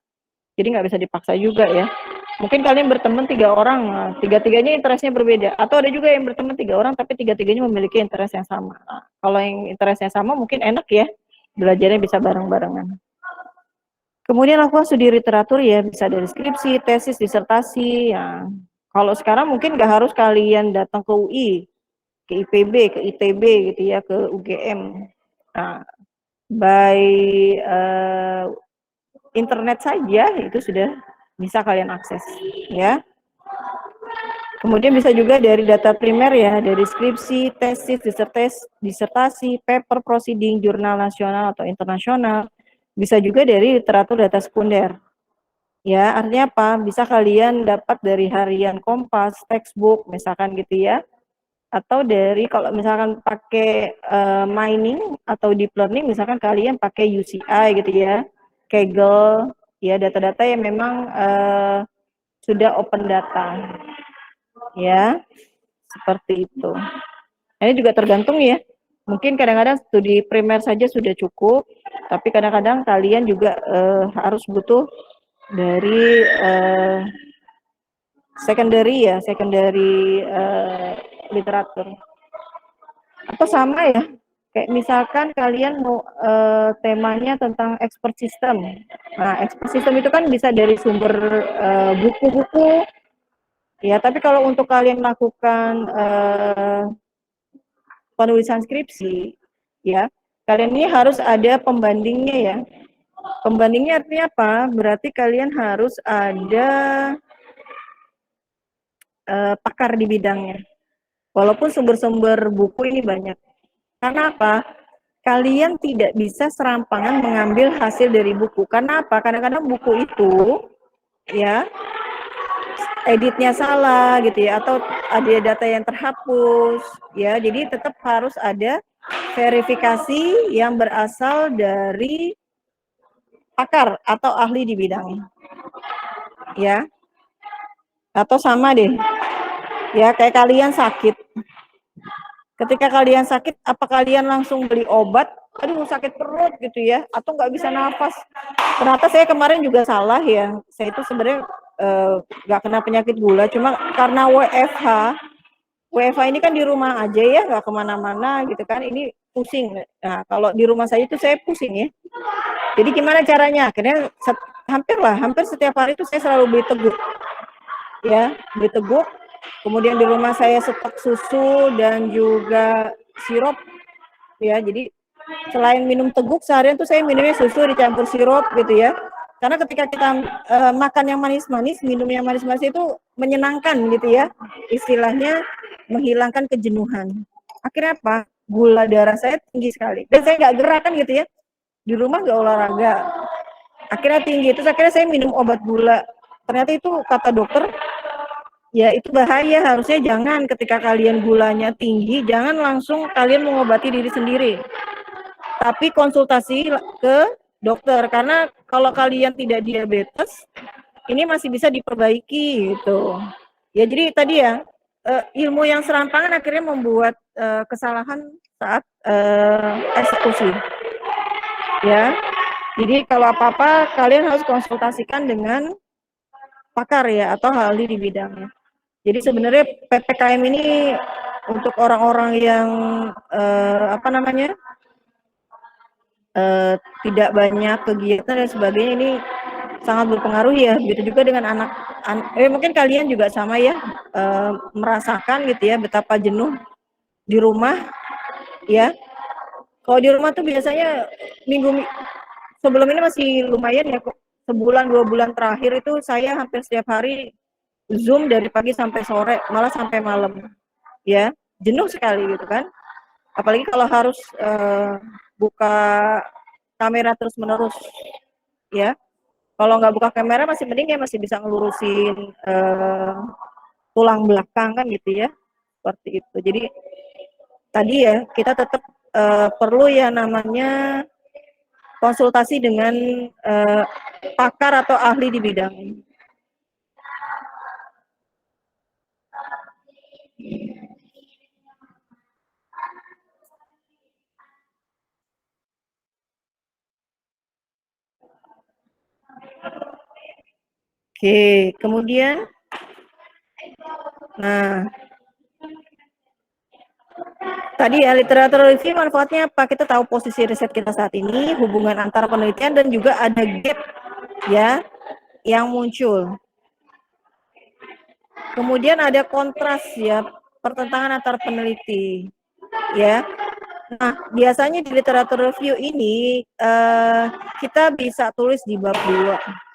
Jadi nggak bisa dipaksa juga ya. Mungkin kalian berteman 3 orang, nah, 3-tiganya interestnya berbeda. Atau ada juga yang berteman 3 orang tapi 3-tiganya memiliki interest yang sama. Nah, kalau yang interestnya sama mungkin enak ya, belajarnya bisa bareng-barengan. Kemudian lakukan studi literatur ya, bisa dari skripsi, tesis, disertasi. Ya. Kalau sekarang mungkin nggak harus kalian datang ke UI, ke IPB, ke ITB gitu ya, ke UGM. Nah, by internet saja itu sudah bisa kalian akses ya. Kemudian bisa juga dari data primer ya, dari skripsi, tesis, disertasi, paper, proceeding, jurnal nasional atau internasional. Bisa juga dari literatur data sekunder. Ya, artinya apa? Bisa kalian dapat dari harian Kompas, textbook, misalkan gitu ya. Atau dari kalau misalkan pakai mining atau deep learning, misalkan kalian pakai UCI gitu ya, Kaggle, ya data-data yang memang sudah open data. Ya, seperti itu. Ini juga tergantung ya. Mungkin kadang-kadang studi primer saja sudah cukup, tapi kadang-kadang kalian juga harus butuh dari secondary literatur. Atau sama ya, kayak misalkan kalian mau temanya tentang expert system. Nah, expert system itu kan bisa dari sumber buku-buku. Ya, tapi kalau untuk kalian melakukan penulisan skripsi, ya, kalian ini harus ada pembandingnya ya. Pembandingnya artinya apa? Berarti kalian harus ada pakar di bidangnya. Walaupun sumber-sumber buku ini banyak. Karena apa? Kalian tidak bisa serampangan mengambil hasil dari buku. Karena apa? Kadang-kadang buku itu, ya, editnya salah gitu ya, atau ada data yang terhapus, ya. Jadi tetap harus ada verifikasi yang berasal dari pakar atau ahli di bidangnya, ya. Atau sama deh, ya kayak kalian sakit. Ketika kalian sakit, apa kalian langsung beli obat? Aduh sakit perut gitu ya, atau nggak bisa nafas. Ternyata saya kemarin juga salah ya. Saya itu sebenarnya nggak kena penyakit gula, cuma karena WFH ini kan di rumah aja ya, nggak kemana-mana gitu kan. Ini pusing. Nah kalau di rumah saya itu saya pusing ya. Jadi gimana caranya? Akhirnya hampir setiap hari itu saya selalu beli teguk. Ya, beli teguk. Kemudian di rumah saya stok susu dan juga sirup, ya. Jadi selain minum teguk seharian tuh saya minumnya susu dicampur sirup gitu ya. Karena ketika kita makan yang manis-manis, minum yang manis-manis itu menyenangkan gitu ya. Istilahnya menghilangkan kejenuhan. Akhirnya apa? gula darah saya tinggi sekali. Dan saya nggak gerak kan gitu ya. Di rumah nggak olahraga. Akhirnya tinggi. Terus akhirnya saya minum obat gula. Ternyata itu kata dokter, ya itu bahaya. Harusnya jangan ketika kalian gulanya tinggi, jangan langsung kalian mengobati diri sendiri. Tapi konsultasi ke dokter. Karena kalau kalian tidak diabetes, ini masih bisa diperbaiki gitu. Ya jadi tadi ya, ilmu yang serampangan akhirnya membuat kesalahan saat eksekusi. Ya, jadi kalau apa-apa kalian harus konsultasikan dengan pakar ya atau ahli di bidangnya. Jadi sebenarnya PPKM ini untuk orang-orang yang tidak banyak kegiatan dan sebagainya ini sangat berpengaruh ya. Begitu juga dengan anak, mungkin kalian juga sama ya, merasakan gitu ya betapa jenuh di rumah ya. Kalau di rumah tuh biasanya sebelum ini masih lumayan ya, sebulan 2 bulan terakhir itu saya hampir setiap hari Zoom dari pagi sampai sore, malah sampai malam ya, jenuh sekali gitu kan. Apalagi kalau harus buka kamera terus menerus ya. Kalau nggak buka kamera masih mending ya, masih bisa ngelurusin tulang belakang kan gitu ya, seperti itu. Jadi tadi ya kita tetap perlu ya namanya konsultasi dengan pakar atau ahli di bidang ini. Oke, kemudian, nah, tadi ya literatur review manfaatnya apa? Kita tahu posisi riset kita saat ini, hubungan antara penelitian dan juga ada gap ya yang muncul. Kemudian ada kontras ya, pertentangan antar peneliti ya. Nah, biasanya di literatur review ini kita bisa tulis di bab 2.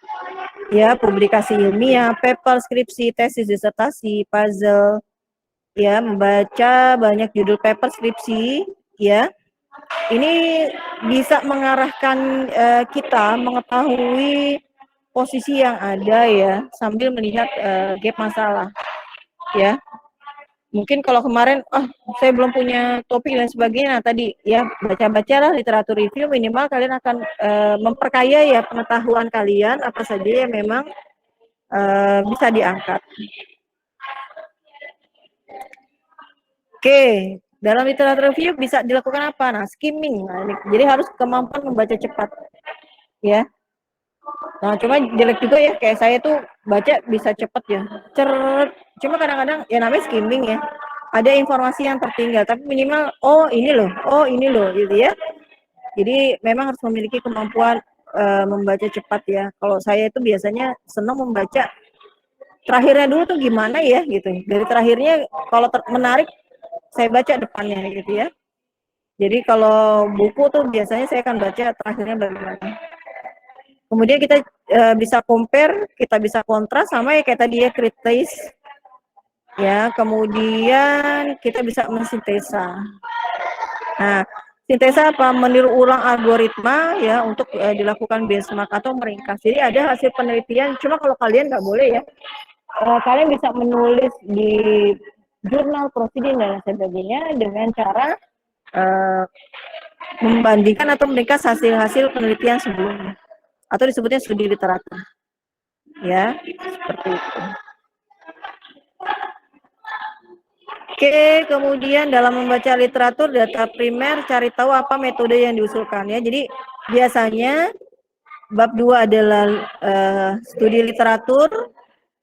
Ya, publikasi ilmiah, paper, skripsi, tesis, disertasi, puzzle, ya, membaca banyak judul paper, skripsi, ya. Ini bisa mengarahkan kita mengetahui posisi yang ada ya, sambil melihat gap masalah, ya. Mungkin kalau kemarin, saya belum punya topik dan sebagainya, nah tadi ya baca-bacalah literatur review, minimal kalian akan memperkaya ya pengetahuan kalian, apa saja yang memang bisa diangkat. Oke, dalam literatur review bisa dilakukan apa? Nah, skimming. Nah, jadi harus kemampuan membaca cepat, ya. Nah, cuma jelek juga ya, kayak saya tuh baca bisa cepat ya, cuma kadang-kadang ya namanya skimming ya, ada informasi yang tertinggal, tapi minimal, oh ini loh, gitu ya. Jadi memang harus memiliki kemampuan membaca cepat ya. Kalau saya itu biasanya senang membaca terakhirnya dulu tuh gimana ya, gitu. Dari terakhirnya, kalau menarik, saya baca depannya gitu ya. Jadi kalau buku tuh biasanya saya akan baca terakhirnya bagaimana. Kemudian kita bisa compare, kita bisa kontras sama ya kayak tadi ya, kritis. Ya, kemudian kita bisa mensintesa. Nah, sintesa apa? Meniru ulang algoritma ya untuk dilakukan benchmark atau meringkas. Jadi ada hasil penelitian, cuma kalau kalian nggak boleh ya, kalian bisa menulis di jurnal proceeding dan sebagainya dengan cara membandingkan atau meringkas hasil-hasil penelitian sebelumnya, atau disebutnya studi literatur, ya seperti itu. Oke, kemudian dalam membaca literatur data primer, cari tahu apa metode yang diusulkan ya. Jadi biasanya bab 2 adalah studi literatur,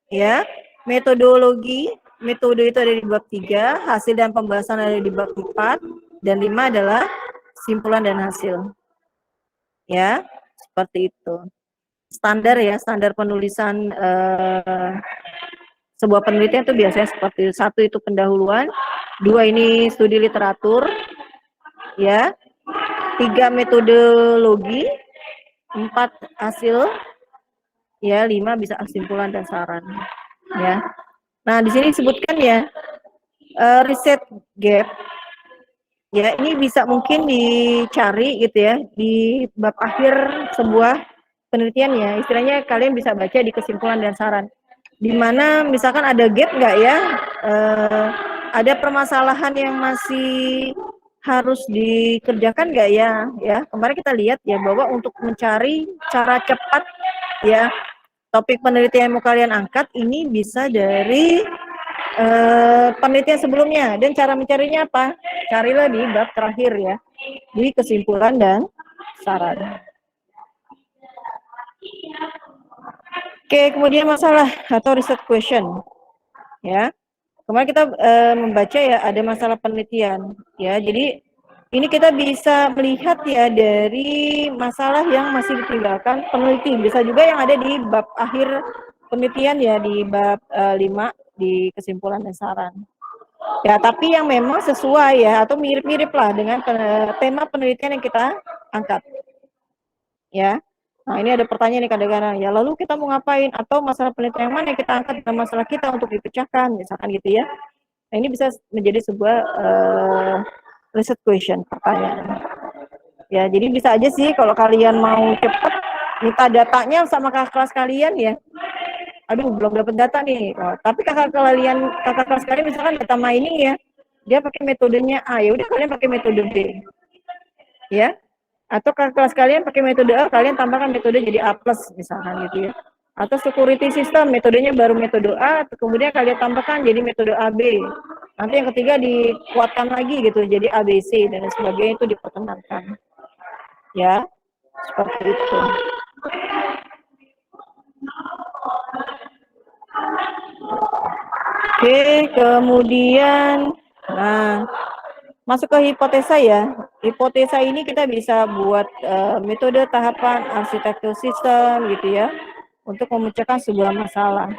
ya, metodologi, metode itu ada di bab 3, hasil dan pembahasan ada di bab 4, dan 5 adalah simpulan dan hasil. Ya, seperti itu. Standar ya, standar penulisan sebuah penelitian itu biasanya seperti 1 itu pendahuluan, 2 ini studi literatur, ya, 3 metodologi, 4 hasil, ya, 5 bisa kesimpulan dan saran, ya. Nah, di sini disebutkan ya, riset gap Ya, ini bisa mungkin dicari gitu ya di bab akhir sebuah penelitian ya. Istilahnya kalian bisa baca di kesimpulan dan saran. Di mana misalkan ada gap nggak ya? Ada permasalahan yang masih harus dikerjakan nggak ya? Ya, kemarin kita lihat ya bahwa untuk mencari cara cepat ya topik penelitian yang mau kalian angkat ini bisa dari penelitian sebelumnya, dan cara mencarinya apa? Carilah di bab terakhir ya, di kesimpulan dan saran. Oke, kemudian masalah atau research question ya. Kemarin kita membaca ya ada masalah penelitian ya. Jadi ini kita bisa melihat ya dari masalah yang masih ditinggalkan peneliti, bisa juga yang ada di bab akhir penelitian ya, di bab 5 di kesimpulan dan saran. Ya, tapi yang memang sesuai ya atau mirip-mirip lah dengan tema penelitian yang kita angkat. Ya. Nah, ini ada pertanyaan nih kadang-kadang, ya lalu kita mau ngapain, atau masalah penelitian yang mana yang kita angkat dan masalah kita untuk dipecahkan, misalkan gitu ya. Nah, ini bisa menjadi sebuah research question, pertanyaan. Ya, jadi bisa aja sih kalau kalian mau cepat minta datanya sama kakak kelas kalian ya. Aduh, belum dapat data nih. Oh, tapi kakak kelas kalian misalkan data mining ya, dia pakai metodenya A, ya udah kalian pakai metode B. Ya. Atau kakak kelas kalian pakai metode A, kalian tambahkan metode jadi A+ misalkan gitu ya. Atau security system, metodenya baru metode A, kemudian kalian tambahkan jadi metode AB. Nanti yang ketiga dikuatkan lagi gitu, jadi ABC dan sebagainya, itu diperkenankan. Ya, seperti itu. Oke, kemudian, nah, masuk ke hipotesa ya. Hipotesa ini kita bisa buat metode tahapan arsitektur sistem gitu ya, untuk memecahkan sebuah masalah.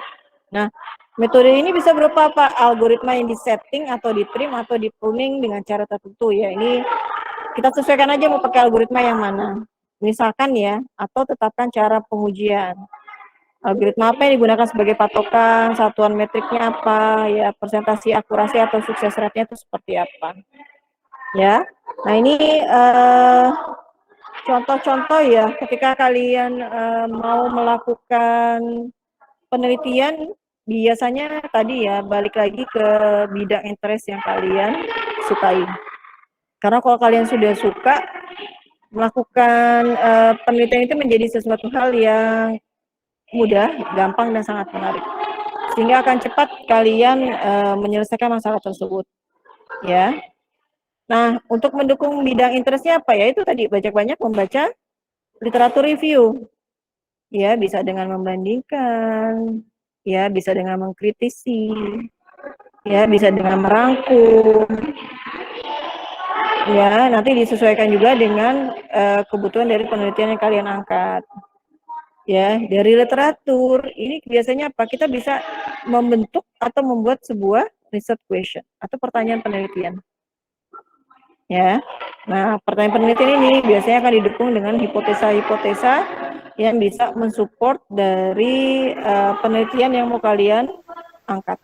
Nah, metode ini bisa berupa apa? Algoritma yang disetting atau ditrim atau dipruning dengan cara tertentu ya. Ini kita sesuaikan aja mau pakai algoritma yang mana. Misalkan ya, atau tetapkan cara pengujian. Algoritma apa yang digunakan sebagai patokan, satuan metriknya apa, ya persentase akurasi atau sukses rate-nya itu seperti apa. Ya, nah ini contoh-contoh ya ketika kalian mau melakukan penelitian, biasanya tadi ya balik lagi ke bidang interest yang kalian sukai. Karena kalau kalian sudah suka, melakukan penelitian itu menjadi sesuatu hal yang mudah, gampang, dan sangat menarik. Sehingga akan cepat kalian menyelesaikan masalah tersebut. Ya. Nah, untuk mendukung bidang interestnya apa ya? Itu tadi banyak-banyak membaca literatur review. Ya, bisa dengan membandingkan, ya, bisa dengan mengkritisi, ya, bisa dengan merangkum. Ya, nanti disesuaikan juga dengan kebutuhan dari penelitian yang kalian angkat. Ya, dari literatur ini biasanya apa? Kita bisa membentuk atau membuat sebuah research question atau pertanyaan penelitian. Ya. Nah, pertanyaan penelitian ini biasanya akan didukung dengan hipotesa-hipotesa yang bisa mensupport dari penelitian yang mau kalian angkat.